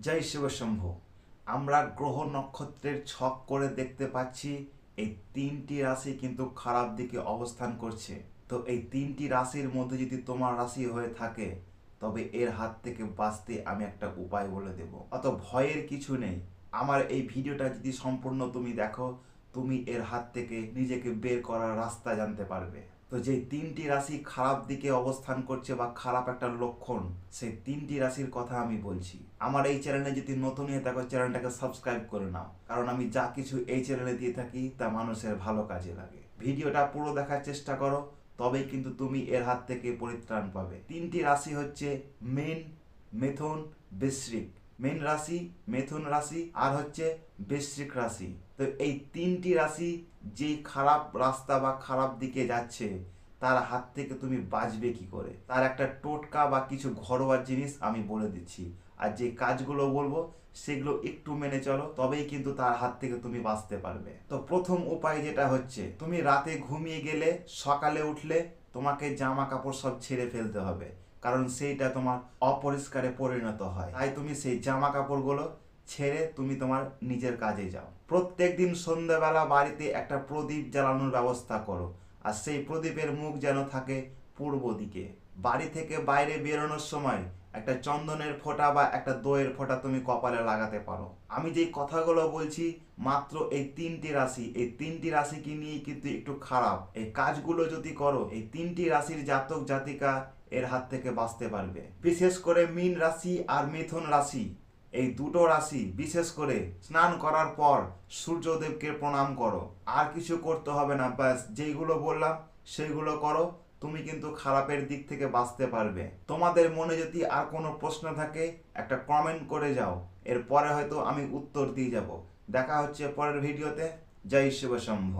জয় শিবশম্ভ। আমরা গ্রহ নক্ষত্রের ছক করে দেখতে পাচ্ছি এই তিনটি রাশি কিন্তু খারাপ দিকে অবস্থান করছে। তো এই তিনটি রাশির মধ্যে যদি তোমার রাশি হয়ে থাকে তবে এর হাত থেকে বাঁচতে আমি একটা উপায় বলে দেব। অত ভয়ের কিছু নেই। আমার এই ভিডিওটা যদি সম্পূর্ণ তুমি দেখো, তুমি এর হাত থেকে নিজেকে বের করার রাস্তা জানতে পারবে। তো যে তিনটি রাশি খারাপ দিকে অবস্থান করছে বা খারাপ একটা লক্ষণ, সেই তিনটি রাশির কথা আমি বলছি। আমার এই চ্যানেলে যদি নতুন হয়ে থাকো, চ্যানেলটাকে সাবস্ক্রাইব করে নাও, কারণ আমি যা কিছু এই চ্যানেলে দিয়ে থাকি তা মানুষের ভালো কাজে লাগে। ভিডিওটা পুরো দেখার চেষ্টা করো, তবেই কিন্তু তুমি এর হাত থেকে পরিত্রাণ পাবে। তিনটি রাশি হচ্ছে মীন, মিথুন, বৃশ্চিক। মীন রাশি, মিথুন রাশি আর হচ্ছে বৃশ্চিক রাশি। তো এই তিনটি রাশি যে খারাপ রাস্তা বা খারাপ দিকে যাচ্ছে, তার হাত থেকে তুমি বাঁচবে কি করে, তার একটা টোটকা বা কিছু ঘরোয়া জিনিস আমি বলে দিচ্ছি। আর যে কাজগুলো বলবো সেগুলো একটু মেনে চলো, তবেই কিন্তু তার হাত থেকে তুমি বাঁচতে পারবে। তো প্রথম উপায় যেটা হচ্ছে, তুমি রাতে ঘুমিয়ে গেলে সকালে উঠলে তোমাকে জামা কাপড় সব ছেড়ে ফেলতে হবে, কারণ সেইটা তোমার অপরিষ্কারে পরিণত হয়। তাই তুমি সেই জামা কাপড়গুলো ছেড়ে তুমি তোমার নিজের কাজে যাও। প্রত্যেকদিন সন্ধ্যাবেলা বাড়িতে একটা প্রদীপ জ্বালানোর ব্যবস্থা করো, আর সেই প্রদীপের মুখ যেন থাকে পূর্ব দিকে। বাড়ি থেকে বাইরে বেরোনোর সময় একটা চন্দনের ফোঁটা বা একটা দইয়ের ফোঁটা তুমি কপালে লাগাতে পারো। আমি যেই কথাগুলো বলছি মাত্র এই তিনটি রাশি, এই তিনটি রাশিকে নিয়ে কিন্তু একটু খারাপ। এই কাজগুলো যদি করো, এই তিনটি রাশির জাতক জাতিকা এর হাত থেকে বাঁচতে পারবে। বিশেষ করে মীন রাশি আর মিথুন রাশি, এই দুটো রাশি বিশেষ করে স্নান করার পর সূর্যদেবকে প্রণাম করো। আর কিছু করতে হবে না, ব্যাস যেইগুলো বললাম সেইগুলো করো, তুমি কিন্তু খারাপের দিক থেকে বাঁচতে পারবে। তোমাদের মনে যদি আর কোনো প্রশ্ন থাকে একটা কমেন্ট করে যাও, এরপরে হয়তো আমি উত্তর দিয়ে যাব। দেখা হচ্ছে পরের ভিডিওতে। জয় শিব শম্ভ।